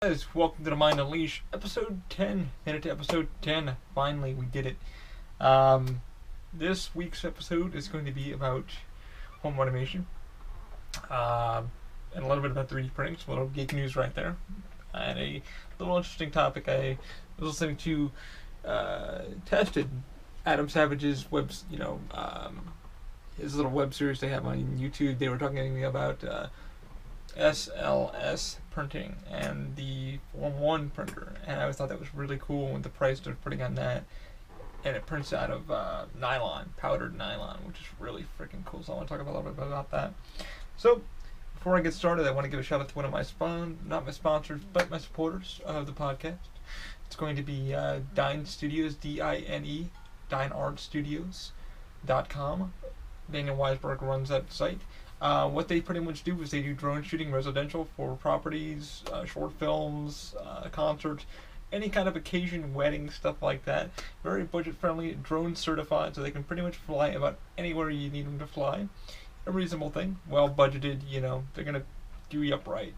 Guys, welcome to the Mind Unleash, episode 10. Made it to episode 10. Finally, we did it. This week's episode is going to be about home automation, and a little bit about 3D printing. So a little geek news right there, and a little interesting topic. I was listening to tested Adam Savage's his little web series they have on YouTube. They were talking about SLS printing and the Form 1 printer, and I always thought that was really cool with the price they're putting on that. And it prints out of nylon, powdered nylon, which is really freaking cool. So I want to talk a little bit about that. So before I get started, I want to give a shout out to one of my not my sponsors, but my supporters of the podcast. It's going to be Dine Studios, D-I-N-E, DineArtStudios.com. Daniel Weisberg runs that site. What they pretty much do is they do drone shooting residential for properties, short films, concerts, any kind of occasion, wedding, stuff like that. Very budget friendly, drone certified, so they can pretty much fly about anywhere you need them to fly. A reasonable thing, well budgeted, they're going to do you up right.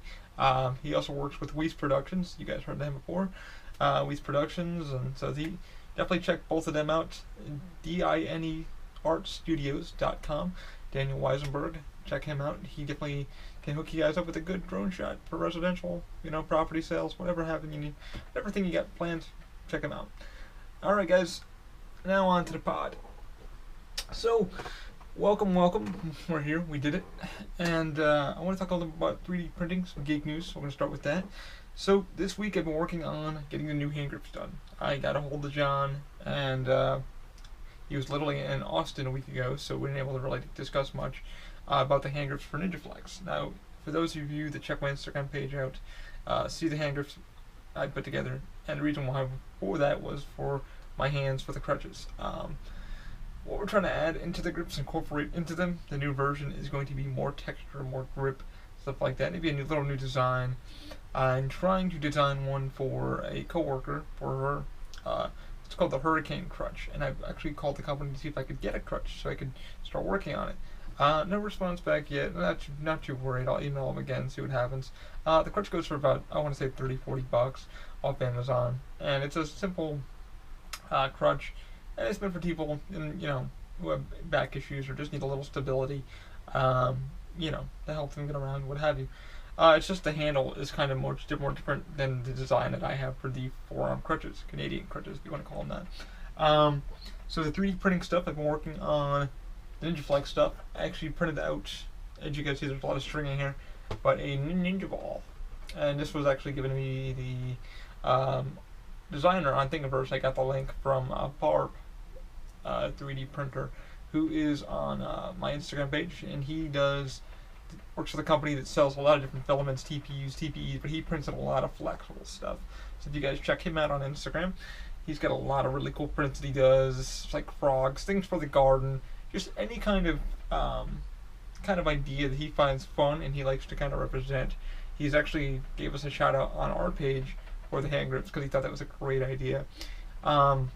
He also works with Weiss Productions. You guys heard them before. Weiss Productions, and so definitely check both of them out. DineArtStudios.com. Daniel Weisenberg, check him out. He definitely can hook you guys up with a good drone shot for residential, property sales, whatever you need, everything you got planned, check him out. Alright guys, now on to the pod. So, welcome, we're here, we did it, and I want to talk a little bit about 3D printing, some geek news, so we're going to start with that. So, this week I've been working on getting the new hand grips done. I got a hold of John, and he was literally in Austin a week ago, so we weren't able to really discuss much about the hand grips for NinjaFlex. Now, for those of you that check my Instagram page out, see the hand grips I put together, and the reason why for that was for my hands for the crutches. What we're trying to add into the grips, incorporate into them, the new version is going to be more texture, more grip, stuff like that. Maybe a little new design. I'm trying to design one for a coworker, for her. It's called the Hurricane Crutch, and I've actually called the company to see if I could get a crutch so I could start working on it. No response back yet. Not too worried. I'll email them again, see what happens. The crutch goes for about, I want to say $30-40 off Amazon, and it's a simple crutch, and it's meant for people who have back issues or just need a little stability, to help them get around, what have you. It's just the handle is kind of more different than the design that I have for the forearm crutches, Canadian crutches, if you want to call them that. So the 3D printing stuff, I've been working on the NinjaFlex stuff. I actually printed out, as you can see, there's a lot of stringing here, but a Ninja ball. And this was actually given to me the designer on Thingiverse. I got the link from Barb, 3D printer, who is on my Instagram page, and he works for the company that sells a lot of different filaments, TPUs, TPEs, but he prints out a lot of flexible stuff. So if you guys check him out on Instagram, he's got a lot of really cool prints that he does. It's like frogs, things for the garden, just any kind of idea that he finds fun and he likes to kind of represent. He's actually gave us a shout out on our page for the hand grips because he thought that was a great idea. And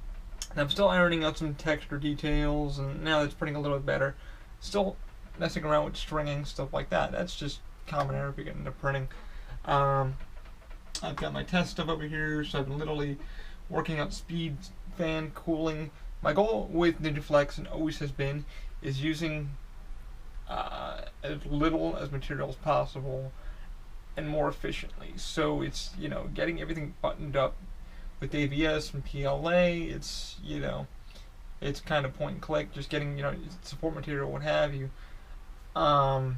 I'm still ironing out some texture details, and now it's printing a little bit better. Still messing around with stringing, stuff like that. That's just common error if you get into printing. I've got my test stuff over here, so I've been literally working out speed, fan, cooling. My goal with NinjaFlex and always has been is using as little as material as possible and more efficiently. So it's getting everything buttoned up with ABS and PLA. It's it's kind of point and click, just getting support material, what have you. NinjaFlex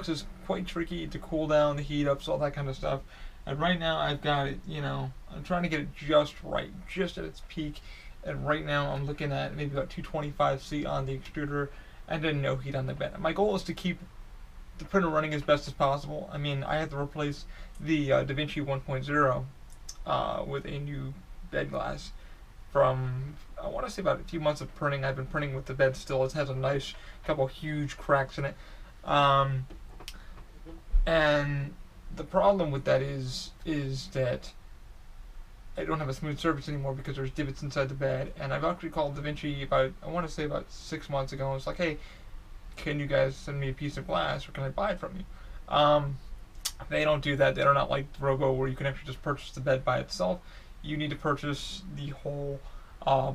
is quite tricky to cool down, the heat ups, all that kind of stuff. And right now I've got it, I'm trying to get it just right, just at its peak. And right now I'm looking at maybe about 225°C on the extruder and then no heat on the bed. My goal is to keep the printer running as best as possible. I mean, I had to replace the Vinci 1.0 with a new bed glass from, I want to say, about a few months of printing. I've been printing with the bed still. It has a nice couple huge cracks in it. And the problem with that is that I don't have a smooth surface anymore because there's divots inside the bed. And I've actually called Da Vinci about 6 months ago. And it's like, hey, can you guys send me a piece of glass or can I buy it from you? They don't do that. They're not like Robo where you can actually just purchase the bed by itself. You need to purchase the whole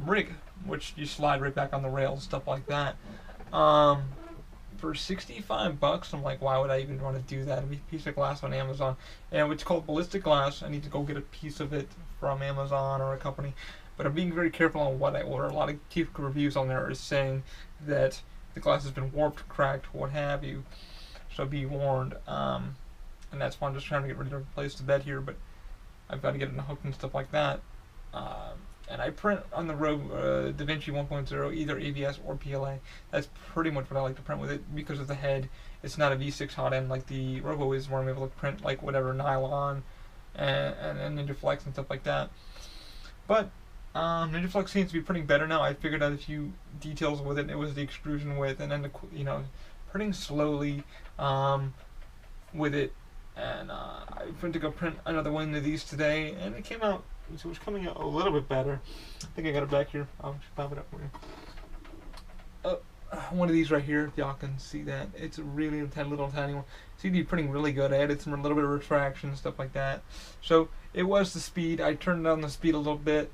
rig, which you slide right back on the rails, stuff like that. Um, for 65 bucks, I'm like, why would I even want to do that? A piece of glass on Amazon, and it's called ballistic glass. I need to go get a piece of it from Amazon or a company, but I'm being very careful on what I order. A lot of cheap reviews on there are saying that the glass has been warped, cracked, what have you. So be warned. And that's why I'm just trying to get ready to replace the bed here, but I've got to get it hooked and stuff like that. And I print on the Da Vinci 1.0 either ABS or PLA. That's pretty much what I like to print with it because of the head. It's not a V6 hot end like the Robo is, where I'm able to print like whatever nylon and Ninja Flex and stuff like that. But Ninja Flex seems to be printing better now. I figured out a few details with it. It was the extrusion width, and then the printing slowly with it. And I went to go print another one of these today, and it came out. So it's coming out a little bit better. I think I got it back here. I'll just pop it up for you. One of these right here, if y'all can see that. It's a really little tiny one. CD printing really good. I added some a little bit of retraction, stuff like that. So it was the speed. I turned down the speed a little bit.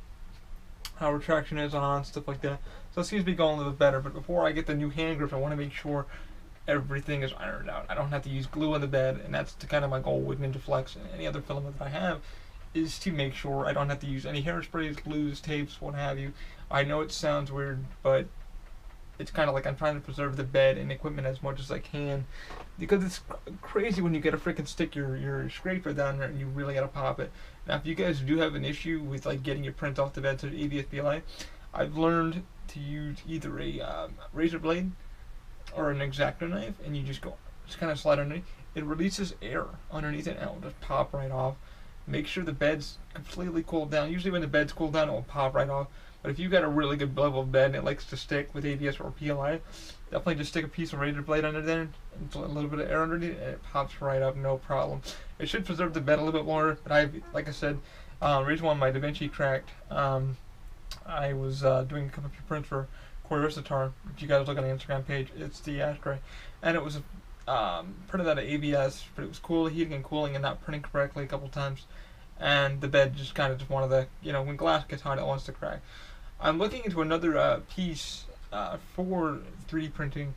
How retraction is on, stuff like that. So it seems to be going a little bit better. But before I get the new hand grip, I want to make sure everything is ironed out. I don't have to use glue on the bed, and that's kind of my goal with Ninja Flex and any other filament that I have, is to make sure I don't have to use any hairsprays, glues, tapes, what have you. I know it sounds weird, but it's kind of like I'm trying to preserve the bed and equipment as much as I can, because it's crazy when you get a freaking stick your scraper down there and you really gotta pop it. Now, if you guys do have an issue with like getting your print off the bed to the ABS PLA, I've learned to use either a razor blade or an X-Acto knife, and you just kind of slide underneath. It releases air underneath it, and it will just pop right off. Make sure the bed's completely cooled down. Usually when the bed's cooled down, it will pop right off. But if you've got a really good level of bed and it likes to stick with ABS or PLA, definitely just stick a piece of razor blade under there and a little bit of air underneath it, and it pops right up, no problem. It should preserve the bed a little bit more, but like I said, reason why my Da Vinci cracked, I was doing a couple of prints for Curiositar. If you guys look on the Instagram page, it's the ashtray, and it was printed out of ABS, but it was heating and cooling and not printing correctly a couple times, and the bed just kind of just one of the, when glass gets hot, it wants to crack. I'm looking into another piece for 3D printing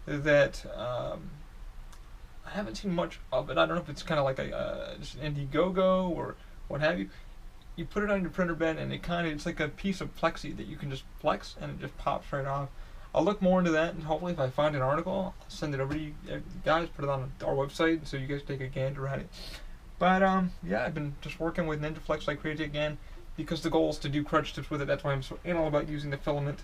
that I haven't seen much of it. I don't know if it's kind of like just an Indiegogo or what have you. You put it on your printer bed, and it's like a piece of plexi that you can just flex, and it just pops right off. I'll look more into that, and hopefully if I find an article, I'll send it over to you guys, put it on our website so you guys take a gander at it. But yeah, I've been just working with Ninja Flex like crazy again, because the goal is to do crutch tips with it. That's why I'm so anal about using the filament.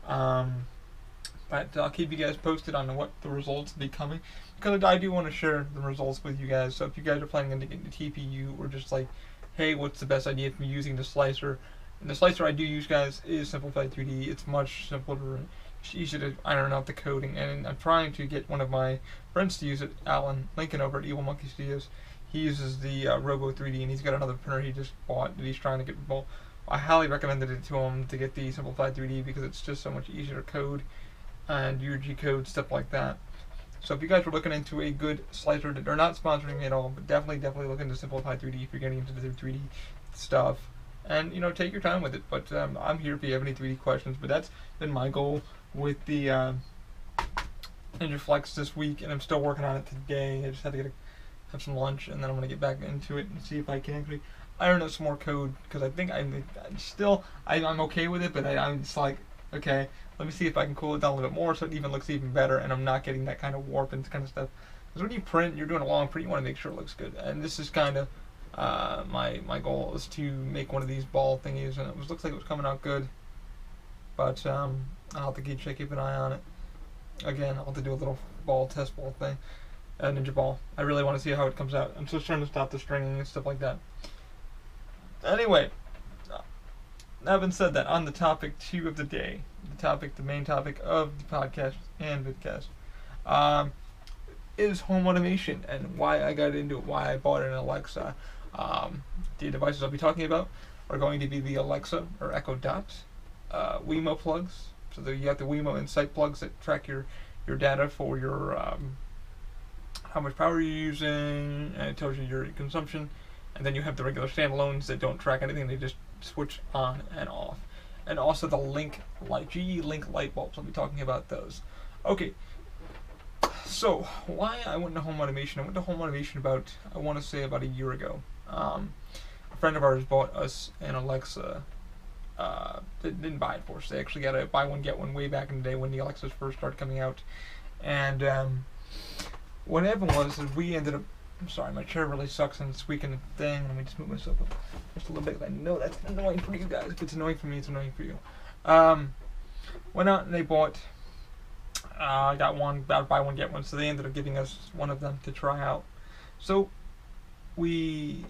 But I'll keep you guys posted on what the results will be coming, because I do want to share the results with you guys. So if you guys are planning on getting the TPU, or just like, hey, what's the best idea for me using the slicer? And the slicer I do use, guys, is Simplified 3D. It's much simpler. It's easy to iron out the coding, and I'm trying to get one of my friends to use it, Alan Lincoln over at Evil Monkey Studios. He uses the Robo 3D, and he's got another printer he just bought that he's trying to get involved. I highly recommended it to him to get the Simplified 3D because it's just so much easier to code and your G-code, stuff like that. So if you guys are looking into a good slicer, they're not sponsoring me at all, but definitely look into Simplified 3D if you're getting into the 3D stuff. And, take your time with it. But I'm here if you have any 3D questions. But that's been my goal with the Ninja Flex this week, and I'm still working on it today. I just had to have some lunch, and then I'm going to get back into it and see if I can actually iron out some more code, because I think I'm okay with it, but I'm just like, okay, let me see if I can cool it down a little bit more so it even looks even better, and I'm not getting that kind of warp and kind of stuff. Because when you print, you're doing a long print, you want to make sure it looks good. And this is kind of my goal is to make one of these ball thingies, and looks like it was coming out good. But I'll have to keep an eye on it. Again, I'll have to do a little test ball thing, a Ninja ball. I really want to see how it comes out. I'm just trying to stop the stringing and stuff like that. Anyway, having said that, on the topic 2 of the day, the main topic of the podcast and vidcast, is home automation and why I got into it, why I bought an Alexa. The devices I'll be talking about are going to be the Alexa or Echo Dot, Wemo plugs. So you have the Wemo Insight plugs that track your data for your how much power you're using, and it tells you your consumption. And then you have the regular standalones that don't track anything; they just switch on and off. And also the Link light, GE Link light bulbs. I'll be talking about those. Okay. So why I went into home automation? I went to home automation about, I want to say, about a year ago. A friend of ours bought us an Alexa. They didn't buy it for us. They actually got a buy one get one way back in the day when the Alexas first started coming out. And what happened was we ended up. I'm sorry, my chair really sucks and it's squeaking the thing. Let me just move myself up just a little bit. I know that's annoying for you guys. If it's annoying for me, it's annoying for you. Went out and they bought. Got one, about buy one get one. So they ended up giving us one of them to try out. So we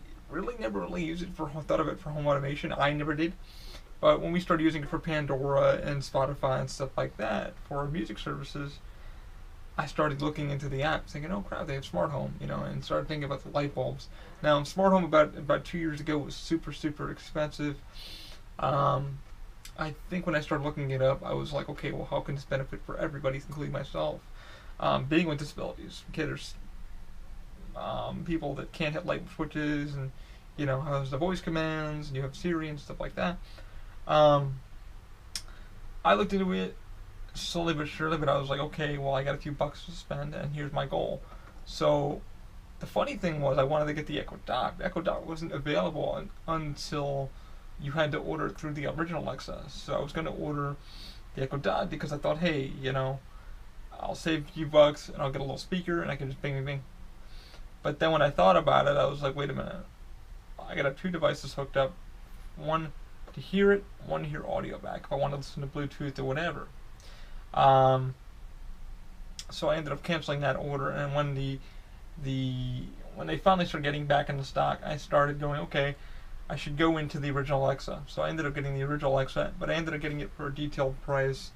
never really used it thought of it for home automation. I never did. But when we started using it for Pandora and Spotify and stuff like that for our music services, I started looking into the app, thinking, "Oh crap, they have smart home," and started thinking about the light bulbs. Now, smart home about 2 years ago was super expensive. I think when I started looking it up, I was like, okay, well, how can this benefit for everybody, including myself? Being with disabilities, okay, there's people that can't hit light switches, and has the voice commands, and you have Siri and stuff like that. I looked into it slowly but surely, but I was like, okay, well, I got a few bucks to spend, and here's my goal. So the funny thing was, I wanted to get the Echo Dot. The Echo Dot wasn't available until you had to order it through the original Alexa. So I was going to order the Echo Dot because I thought, hey, I'll save a few bucks and I'll get a little speaker and I can just bing, bing, bing. But then when I thought about it, I was like, wait a minute. I got to have two devices hooked up. One to hear it, one to hear audio back if I want to listen to Bluetooth or whatever. So I ended up canceling that order, and when when they finally started getting back into stock, I started going, okay, I should go into the original Alexa. So I ended up getting the original Alexa, but I ended up getting it for a detailed price,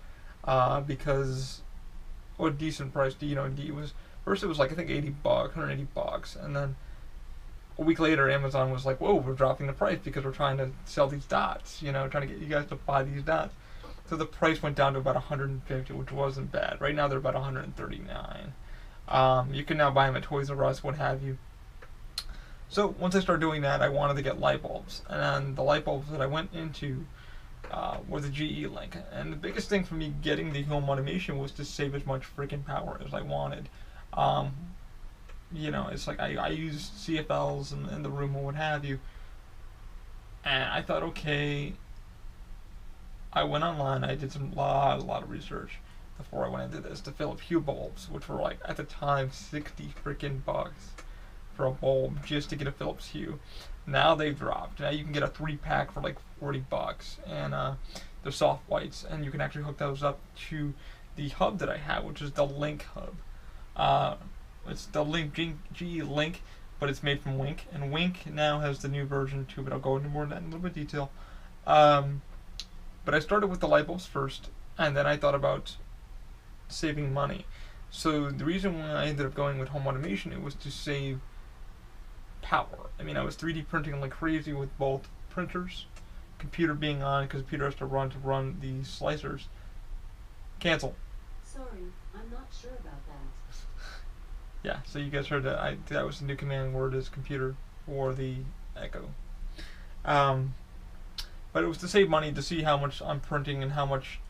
because, or a decent price. It was first it was like I think $80, $180, and then a week later Amazon was like, whoa, we're dropping the price because we're trying to sell these dots, trying to get you guys to buy these dots. So the price went down to about $150, which wasn't bad. Right now they're about $139. You can now buy them at Toys R Us, what have you. So once I started doing that, I wanted to get light bulbs, and the light bulbs that I went into were the GE Link. And the biggest thing for me getting the home automation was to save as much freaking power as I wanted. It's like I use CFLs in the room or what have you, and I thought, okay. I went online. I did a lot of research before I went into this. The Philips Hue bulbs, which were like at the time $60 freaking bucks for a bulb just to get a Philips Hue. Now they've dropped. Now you can get a 3-pack for like $40, and they're soft whites, and you can actually hook those up to the hub that I have, which is the Link hub. It's the GE Link, but it's made from Wink, and Wink now has the new version too. But I'll go into more of that in a little bit of detail. But I started with the light bulbs first, and then I thought about saving money. So the reason why I ended up going with home automation, it was to save power. I mean, I was 3D printing like crazy with both printers, computer being on because the computer has to run the slicers. Cancel. Sorry, I'm not sure about that. Yeah, so you guys heard that. That was the new command word, is computer for the Echo. But it was to save money, to see how much I'm printing and how much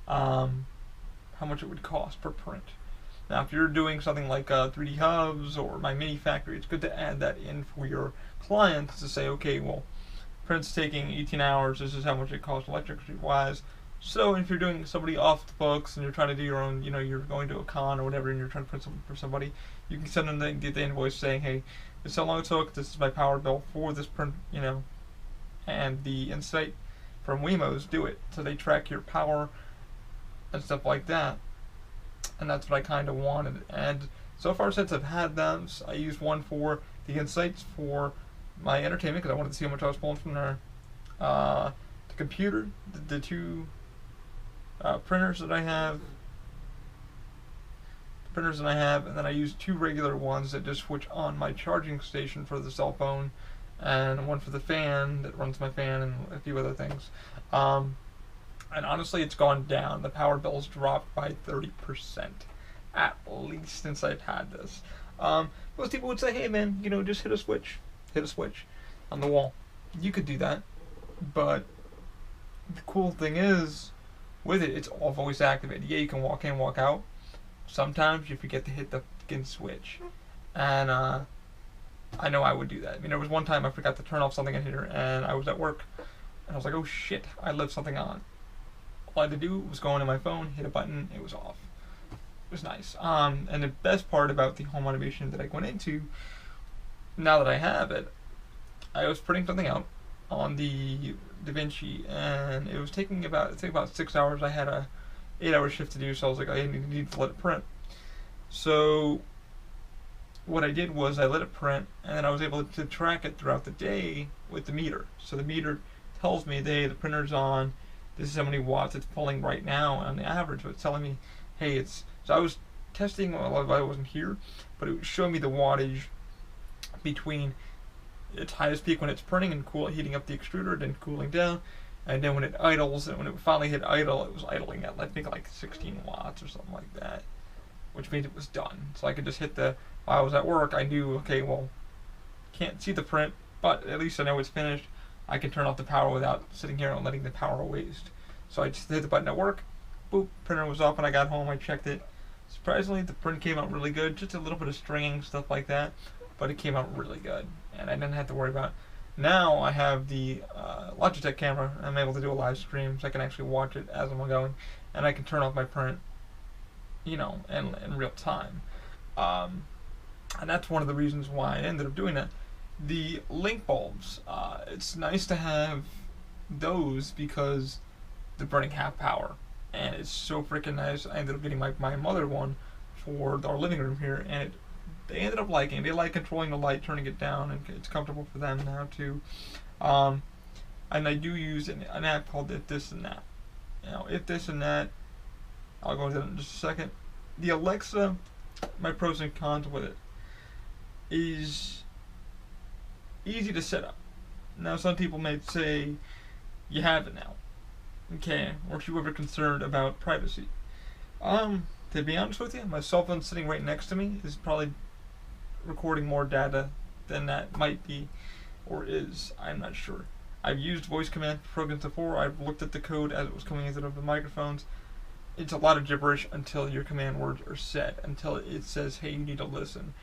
it would cost per print. Now, if you're doing something like 3D Hubs or My Mini Factory, it's good to add that in for your clients to say, okay, well, print's taking 18 hours. This is how much it costs electricity-wise. So if you're doing somebody off the books and you're trying to do your own, you're going to a con or whatever, and you're trying to print something for somebody, you can send them the invoice saying, hey, this is how long it took. This is my power bill for this print, and the Insight from Wemos do it, so they track your power and stuff like that. And that's what I kind of wanted. And so far, since I've had them, I used one for the Insights for my entertainment because I wanted to see how much I was pulling from there. The computer, the two printers that I have, and then I used two regular ones that just switch on my charging station for the cell phone, and one for the fan that runs my fan, and a few other things. And honestly, it's gone down. The power bill's dropped by 30%, at least since I've had this. Most people would say, hey man, just hit a switch on the wall. You could do that, but the cool thing is, with it, it's all voice activated. Yeah, you can walk in, walk out. Sometimes you forget to hit the fucking switch, and I know I would do that. I mean, there was one time I forgot to turn off something in here, and I was at work, and I was like, oh shit, I left something on. All I had to do was go into my phone, hit a button, it was off. It was nice. And the best part about the home automation that I went into, now that I have it, I was printing something out on the Vinci, and it was taking about 6 hours. I had a 8-hour shift to do, so I was like, I need to let it print. So what I did was I let it print, and then I was able to track it throughout the day with the meter. So the meter tells me, hey, the printer's on, this is how many watts it's pulling right now on the average. So it's telling me, hey, so I was testing while I wasn't here, but it was showing me the wattage between its highest peak when it's printing and heating up the extruder, then cooling down, and then when it idles, and when it finally hit idle, it was idling at I think like 16 watts or something like that, which means it was done. So I could just hit while I was at work, I knew, okay, well, can't see the print, but at least I know it's finished. I can turn off the power without sitting here and letting the power waste. So I just hit the button at work, boop, printer was off. When I got home, I checked it. Surprisingly, the print came out really good, just a little bit of stringing, stuff like that, but it came out really good, and I didn't have to worry about it. Now I have the Logitech camera. I'm able to do a live stream, so I can actually watch it as I'm going, and I can turn off my print, in real time. And that's one of the reasons why I ended up doing that. The link bulbs, it's nice to have those because they're burning half power, and it's so freaking nice. I ended up getting my mother one for our living room here, and they ended up liking it. They like controlling the light, turning it down, and it's comfortable for them now too. And I do use an app called If This and That. If This and That, I'll go into that in just a second. The Alexa, my pros and cons with it is easy to set up. Now, some people may say, you have it now. Okay, weren't you ever concerned about privacy? To be honest with you, my cell phone sitting right next to me is probably recording more data than that might be, or is. I'm not sure. I've used voice command programs before. I've looked at the code as it was coming into the microphones. It's a lot of gibberish until your command words are said, until it says, hey, you need to listen.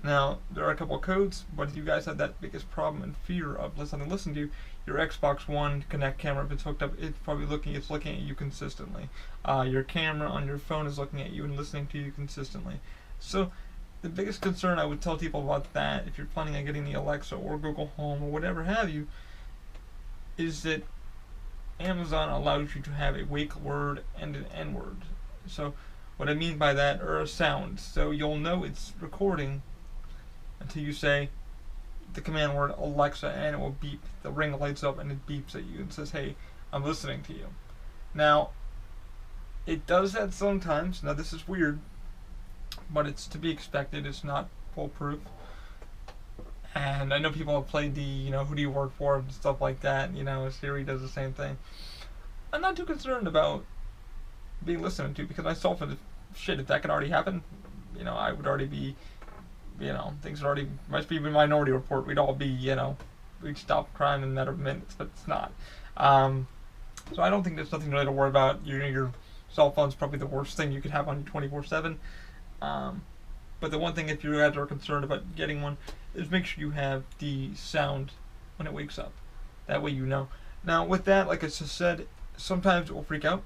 Now, there are a couple of codes, but if you guys have that biggest problem and fear of something listening to you, your Xbox One Connect camera, if it's hooked up, it's looking at you consistently. Your camera on your phone is looking at you and listening to you consistently. So, the biggest concern I would tell people about that, if you're planning on getting the Alexa or Google Home or whatever have you, is that Amazon allows you to have a wake word and an N word. So, what I mean by that are a sound. So, you'll know it's recording until you say the command word Alexa, and it will beep. The ring lights up and it beeps at you and says, hey, I'm listening to you. Now, it does that sometimes. Now, this is weird, but it's to be expected. It's not foolproof. And I know people have played the, who do you work for and stuff like that. Siri does the same thing. I'm not too concerned about being listened to, because myself, shit, if that could already happen, I would already be, things are already, must be a Minority Report. We'd all be, we'd stop crime in a matter of minutes, but it's not. So I don't think there's nothing really to worry about. Your cell phone's probably the worst thing you could have on you 24/7. But the one thing, if you guys are concerned about getting one, is make sure you have the sound when it wakes up. That way you know. Now, with that, like I just said, sometimes it will freak out,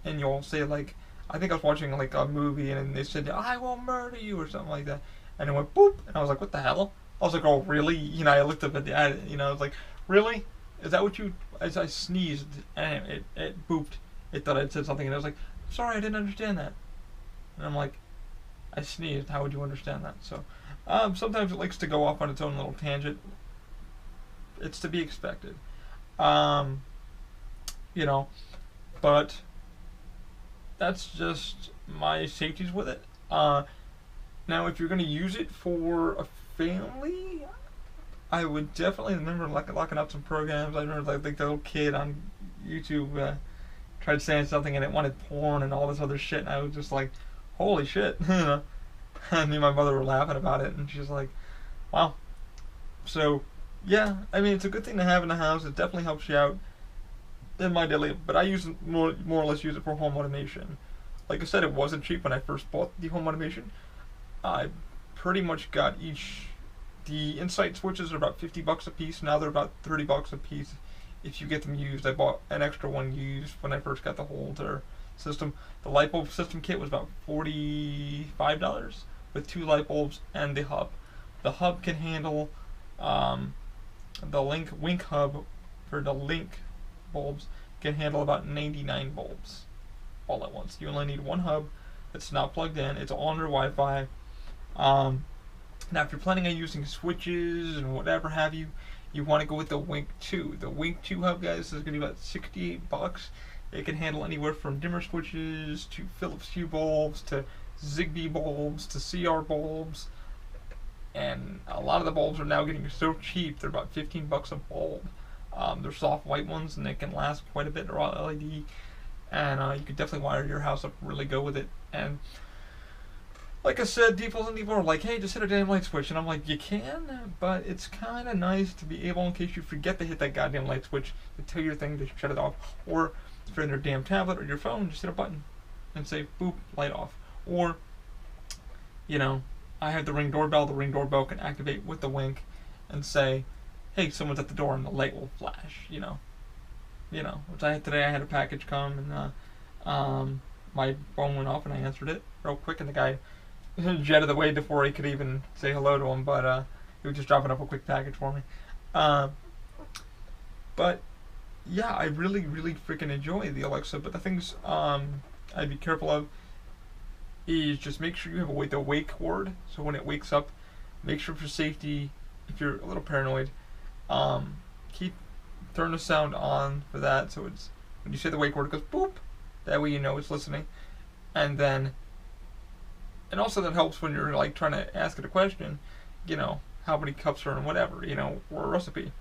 and you'll say, I think I was watching a movie, and they said, I will murder you, or something like that. And it went boop, and I was like, what the hell? I was like, oh, really? I looked up at the, I was like, really? Is that what you, as I sneezed, and it booped. It thought I'd said something, and I was like, sorry, I didn't understand that. And I'm like, I sneezed, how would you understand that? So, sometimes it likes to go off on its own little tangent. It's to be expected. But that's just my safeties with it. Now, if you're going to use it for a family, I would definitely remember locking out some programs. I remember the little kid on YouTube tried saying something and it wanted porn and all this other shit, and I was just like, holy shit. And me and my mother were laughing about it, and she's like, wow. So, yeah, I mean, it's a good thing to have in the house. It definitely helps you out in my daily, but I use it more or less use it for home automation. Like I said, it wasn't cheap when I first bought the home automation. I pretty much got the Insight switches are about $50 a piece. Now they're about $30 a piece if you get them used. I bought an extra one used when I first got the whole entire system. The light bulb system kit was about $45 with 2 light bulbs and the hub. The hub can handle the Wink hub for the Link bulbs can handle about 99 bulbs all at once. You only need one hub that's not plugged in. It's on your Wi-Fi. Now, if you're planning on using switches and whatever have you, you want to go with the Wink 2. The Wink 2 hub, guys, is going to be about $68. It can handle anywhere from dimmer switches to Philips Hue bulbs to Zigbee bulbs to CR bulbs. And a lot of the bulbs are now getting so cheap, they're about $15 a bulb. They're soft white ones, and they can last quite a bit. They're all LED, and you could definitely wire your house up really go with it. And like I said, people are like, hey, just hit a damn light switch. And I'm like, you can, but it's kind of nice to be able, in case you forget to hit that goddamn light switch, to tell your thing to shut it off. Or if you're on your damn tablet or your phone, just hit a button and say, boop, light off. Or, you know, I have the Ring doorbell. The Ring doorbell can activate with the Wink and say, hey, someone's at the door, and the light will flash, you know. Which I had today. I had a package come, and my phone went off, and I answered it real quick, and the guy jetted away before he could even say hello to him, but he was just dropping off a quick package for me. But yeah, I really, really freaking enjoy the Alexa. But the things I'd be careful of is just make sure you have the wake word. So when it wakes up, make sure for safety, if you're a little paranoid, turn the sound on for that. So it's when you say the wake word, it goes boop. That way you know it's listening, and also that helps when you're like trying to ask it a question, you know, how many cups are in whatever, you know, or a recipe.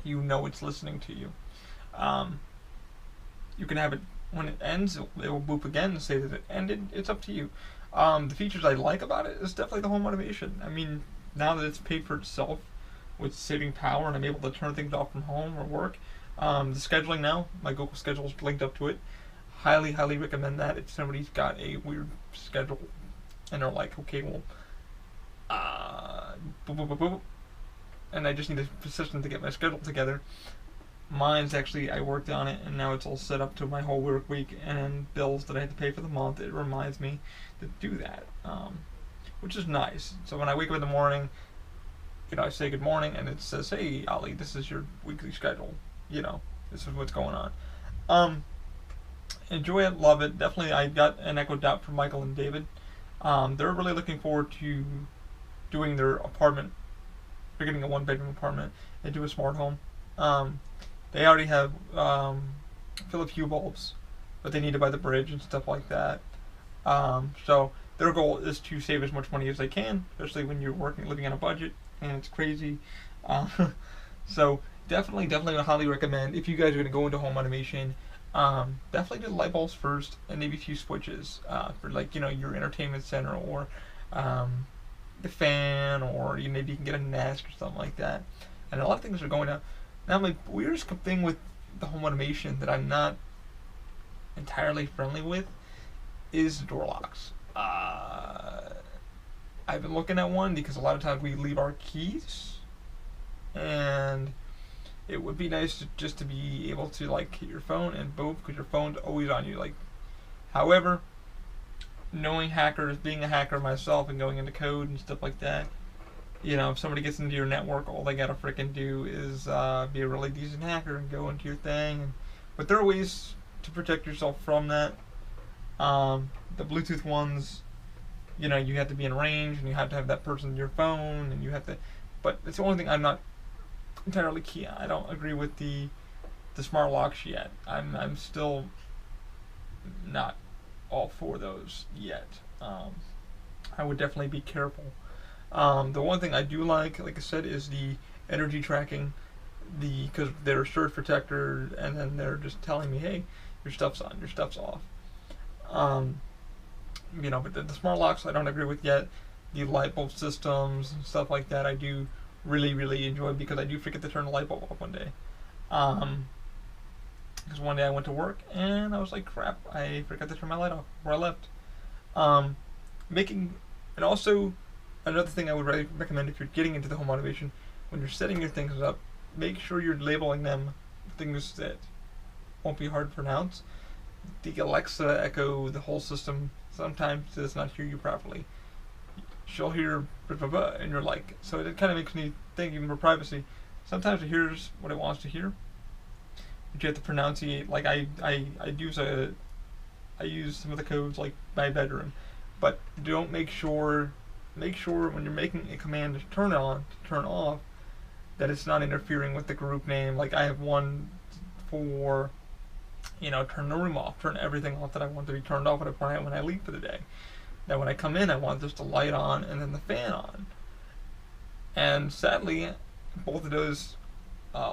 You know it's listening to you. You can have it when it ends, it will boop again and say that it ended. It's up to you. The features I like about it is definitely the home automation. I mean, now that it's paid for itself with saving power and I'm able to turn things off from home or work, the scheduling now, my Google schedule is linked up to it. Highly, highly recommend that if somebody's got a weird schedule and they're like, okay, well, boop, boop, boop, boop, and I just need a system to get my schedule together. Mine's actually, I worked on it, and now it's all set up to my whole work week and bills that I had to pay for the month. It reminds me to do that, which is nice. So when I wake up in the morning, you know, I say good morning, and it says, hey, Ali, this is your weekly schedule. You know, this is what's going on. Enjoy it, love it. Definitely, I got an Echo Dot from Michael and David. They're really looking forward to doing their apartment. They're getting a 1-bedroom apartment into a smart home. They already have Philips Hue bulbs, but they need to buy the bridge and stuff like that. So their goal is to save as much money as they can, especially when you're living on a budget, and it's crazy. So definitely would highly recommend, if you guys are going to go into home automation, definitely do the light bulbs first, and maybe a few switches for, like, you know, your entertainment center, or the fan, or maybe you can get a Nest or something like that. And a lot of things are going out. Now, my weirdest thing with the home automation that I'm not entirely friendly with is door locks. I've been looking at one because a lot of times we leave our keys, and it would be nice just to be able to, like, hit your phone and boom, because your phone's always on you. Like, however, knowing hackers, being a hacker myself and going into code and stuff like that, you know, if somebody gets into your network, all they gotta frickin' do is be a really decent hacker and go into your thing. But there are ways to protect yourself from that. The Bluetooth ones, you know, you have to be in range, and you have to have that person in your phone, and you have to. But it's the only thing I'm not entirely key on. I don't agree with the smart locks yet. I'm still not all for those yet. I would definitely be careful. The one thing I do like I said, is the energy tracking, because they're surge protector, and then they're just telling me, hey, your stuff's on, your stuff's off. But the smart locks I don't agree with yet. The light bulb systems and stuff like that I do really, really enjoy because I do forget to turn the light bulb off one day. Because one day I went to work and I was like, crap, I forgot to turn my light off where I left. Making, and also another thing I would recommend if you're getting into the home automation, when you're setting your things up, make sure you're labeling them things that won't be hard to pronounce. The Alexa, Echo, the whole system sometimes does not hear you properly. She'll hear blah, blah, blah, and you're like, so it kind of makes me think, even for privacy, sometimes it hears what it wants to hear, but you have to pronunciate. Like I use some of the codes like my bedroom, but make sure when you're making a command to turn on, to turn off, that it's not interfering with the group name. Like I have one for, turn the room off, turn everything off that I want to be turned off when I leave for the day. Now when I come in, I want just the light on and then the fan on. And sadly, both of those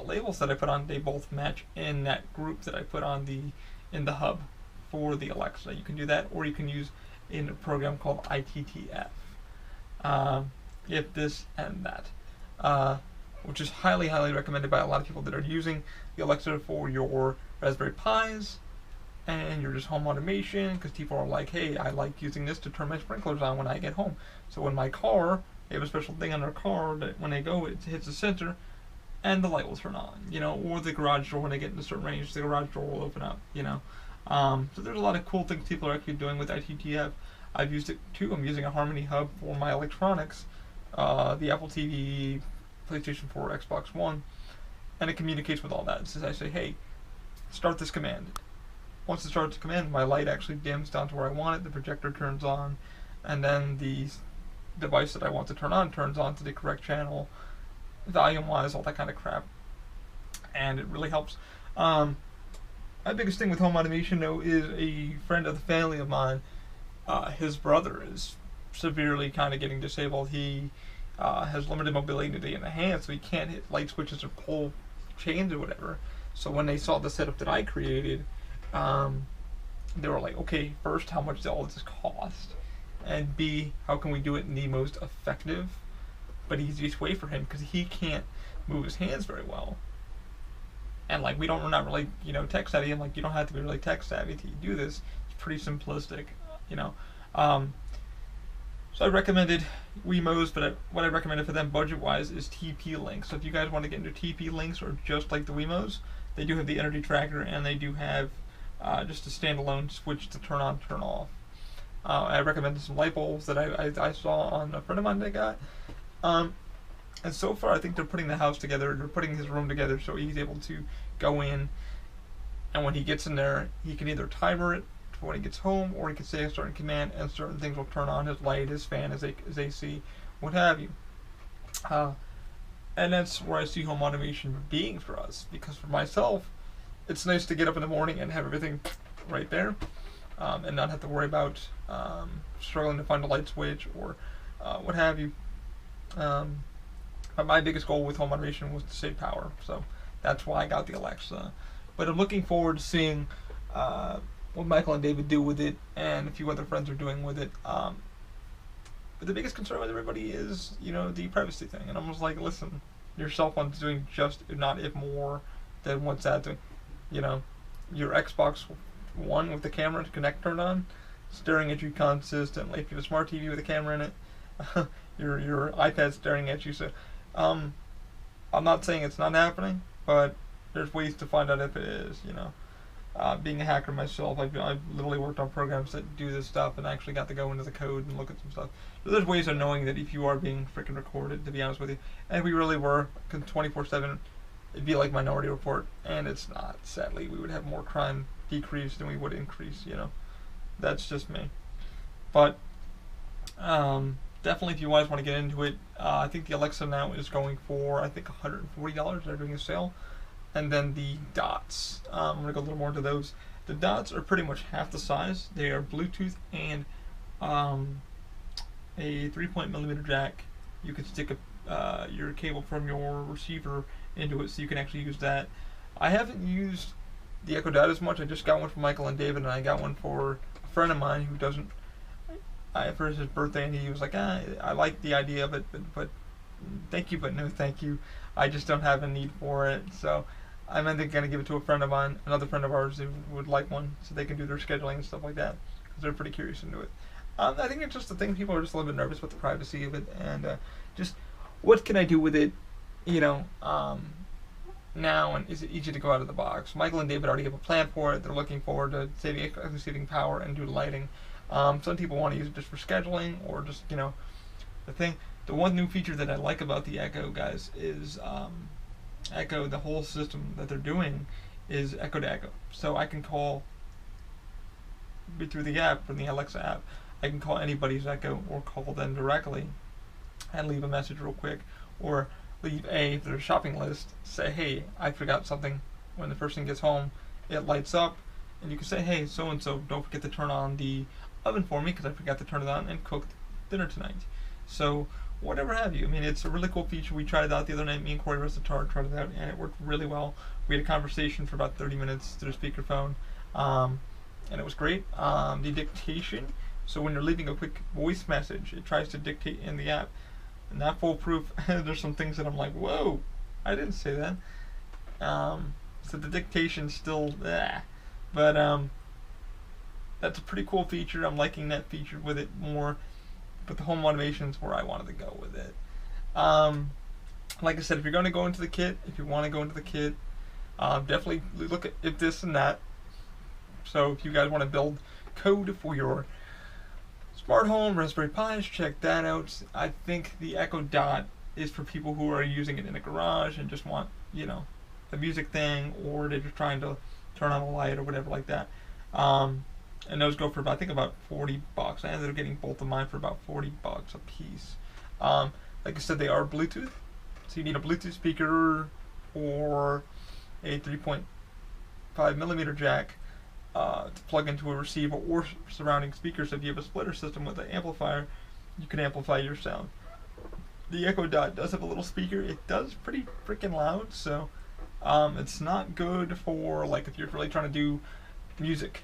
labels that I put on, they both match in that group that I put on in the hub for the Alexa. You can do that, or you can use in a program called ITTF. If this and that, which is highly, highly recommended by a lot of people that are using the Alexa for your Raspberry Pis and your just home automation, because people are like, hey, I like using this to turn my sprinklers on when I get home. So in my car, they have a special thing on their car that when they go, it hits the center and the light will turn on, or the garage door, when they get in a certain range, the garage door will open up, So there's a lot of cool things people are actually doing with ITTF. I've used it too. I'm using a Harmony Hub for my electronics, the Apple TV, PlayStation 4, Xbox One, and it communicates with all that. So I say, hey, start this command. Once it starts the command, my light actually dims down to where I want it, the projector turns on, and then the device that I want to turn on turns on to the correct channel, volume-wise, all that kind of crap. And it really helps. My biggest thing with home automation, though, is a friend of the family of mine. His brother is severely kind of getting disabled. He has limited mobility in the hand, so he can't hit light switches or pull chains or whatever. So when they saw the setup that I created, they were like, okay, first, how much does all this cost? And B, how can we do it in the most effective but easiest way for him? Because he can't move his hands very well. And like, we're not really, tech savvy. I'm like, you don't have to be really tech savvy to do this. It's pretty simplistic, So I recommended Wemos, but what I recommended for them budget-wise is TP-Link. So if you guys want to get into TP-Links or just like the Wemos, they do have the energy tracker, and they do have just a standalone switch to turn on, turn off. I recommended some light bulbs that I saw on a friend of mine that got. And so far, I think they're putting the house together, they're putting his room together so he's able to go in, and when he gets in there, he can either timer it for when he gets home, or he can say a certain command, and certain things will turn on, his light, his fan, his AC, what have you. And that's where I see home automation being for us, because for myself, it's nice to get up in the morning and have everything right there, and not have to worry about struggling to find a light switch or what have you. But my biggest goal with home automation was to save power, so that's why I got the Alexa. But I'm looking forward to seeing what Michael and David do with it, and a few other friends are doing with it. But the biggest concern with everybody is, the privacy thing. And I'm just like, listen, your cell phone's doing just, if not if more, than what's that doing. Your Xbox One with the camera to connect turned on, staring at you consistently. If you have a smart TV with a camera in it, your iPad's staring at you. So, I'm not saying it's not happening, but there's ways to find out if it is. Being a hacker myself, I've literally worked on programs that do this stuff, and actually got to go into the code and look at some stuff. So there's ways of knowing that if you are being freaking recorded, to be honest with you. And if we really were 24/7, it'd be like Minority Report, and it's not. Sadly, we would have more crime decrease than we would increase. That's just me. But definitely, if you guys want to get into it, I think the Alexa now is going for, I think, $140. They're doing a sale. And then the dots. I'm going to go a little more into those. The dots are pretty much half the size. They are Bluetooth and a 3.0mm jack. You can stick your cable from your receiver into it, so you can actually use that. I haven't used the Echo Dot as much. I just got one for Michael and David, and I got one for a friend of mine who doesn't for his birthday, and he was like, I like the idea of it, but thank you, but no thank you. I just don't have a need for it. So I'm either going to give it to a friend of mine, another friend of ours who would like one, so they can do their scheduling and stuff like that, because they're pretty curious into it. I think it's just the thing, people are just a little bit nervous with the privacy of it, and just what can I do with it, you know, now, and is it easy to go out of the box? Michael and David already have a plan for it. They're looking forward to saving power and do lighting. Some people want to use it just for scheduling, or just, you know, the one new feature that I like about the Echo, guys, is Echo, the whole system that they're doing is Echo to Echo. So I can call through the app, from the Alexa app, I can call anybody's Echo or call them directly and leave a message real quick, or leave if there's a shopping list, say, hey, I forgot something. When the person gets home, it lights up, and you can say, hey, so and so, don't forget to turn on the oven for me because I forgot to turn it on, and cook dinner tonight. So whatever have you. I mean, it's a really cool feature. We tried it out the other night. Me and Corey Restatar tried it out, and it worked really well. We had a conversation for about 30 minutes through speakerphone, and it was great. The dictation, so when you're leaving a quick voice message, it tries to dictate in the app. Not foolproof. There's some things that I'm like, whoa, I didn't say that. So the dictation's still there. But that's a pretty cool feature. I'm liking that feature with it more. But the home automation is where I wanted to go with it. Like I said, if you're going to go into the kit, if you want to go into the kit, definitely look at if this and that. So if you guys want to build code for your smart home, Raspberry Pis, check that out. I think the Echo Dot is for people who are using it in a garage and just want, you know, a music thing, or they're just trying to turn on a light or whatever like that. And those go for about, I think about $40. I ended up getting both of mine for about $40 a piece. Like I said, they are Bluetooth, so you need a Bluetooth speaker or a 3.5 millimeter jack to plug into a receiver or surrounding speakers. If you have a splitter system with an amplifier, you can amplify your sound. The Echo Dot does have a little speaker. It does pretty freaking loud, so it's not good for, like, if you're really trying to do music.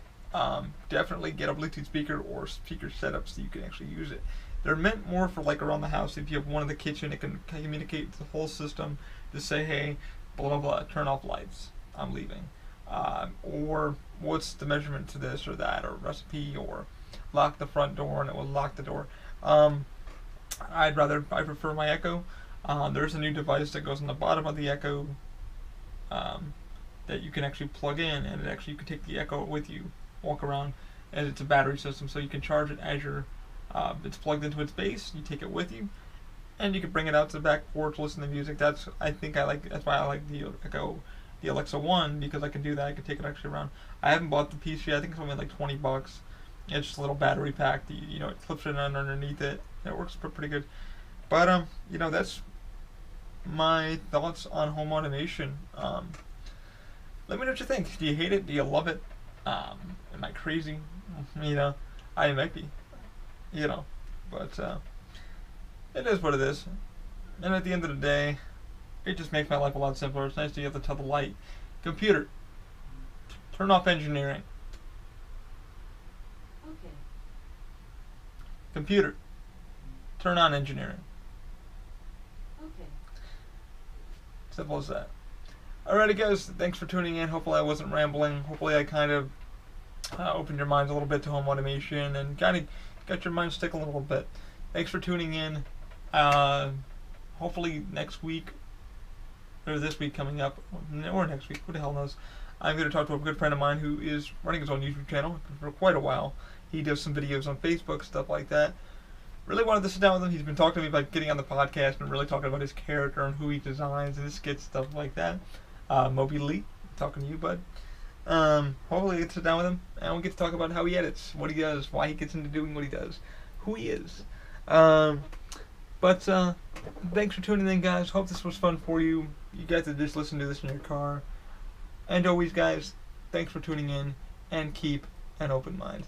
Definitely get a Bluetooth speaker or speaker setup so you can actually use it. They're meant more for, like, around the house. If you have one in the kitchen, it can communicate to the whole system to say, hey, blah blah blah, turn off lights, I'm leaving. Or what's the measurement to this or that, or recipe, or lock the front door and it will lock the door. I prefer my Echo. There's a new device that goes on the bottom of the Echo that you can actually plug in, and you can take the Echo with you, walk around, and it's a battery system, so you can charge it as it's plugged into its base. You take it with you, and you can bring it out to the back porch, listen to music. That's why I like the Echo, the Alexa One, because I can do that. I can take it actually around. I haven't bought the piece yet. I think it's only like $20. It's just a little battery pack. You know, it clips it underneath it. It works pretty good. But you know, that's my thoughts on home automation. Let me know what you think. Do you hate it? Do you love it? Am I crazy? You know, I might be. You know, but it is what it is. And at the end of the day, it just makes my life a lot simpler. It's nice to be able to tell the light, computer, turn off engineering. Okay. Computer, turn on engineering. Okay. Simple as that. Alrighty guys, thanks for tuning in. Hopefully I wasn't rambling. Hopefully I kind of opened your minds a little bit to home automation and kind of got your minds ticking a little bit. Thanks for tuning in. Hopefully next week, or this week coming up, or next week, who the hell knows, I'm going to talk to a good friend of mine who is running his own YouTube channel for quite a while. He does some videos on Facebook, stuff like that. Really wanted to sit down with him. He's been talking to me about getting on the podcast and really talking about his character and who he designs and his skits, stuff like that. Moby Lee, talking to you, bud. Hopefully I get to sit down with him and we get to talk about how he edits, what he does, why he gets into doing what he does, who he is. But thanks for tuning in, guys. Hope this was fun for you. You guys to just listen to this in your car. And always, guys, thanks for tuning in and keep an open mind.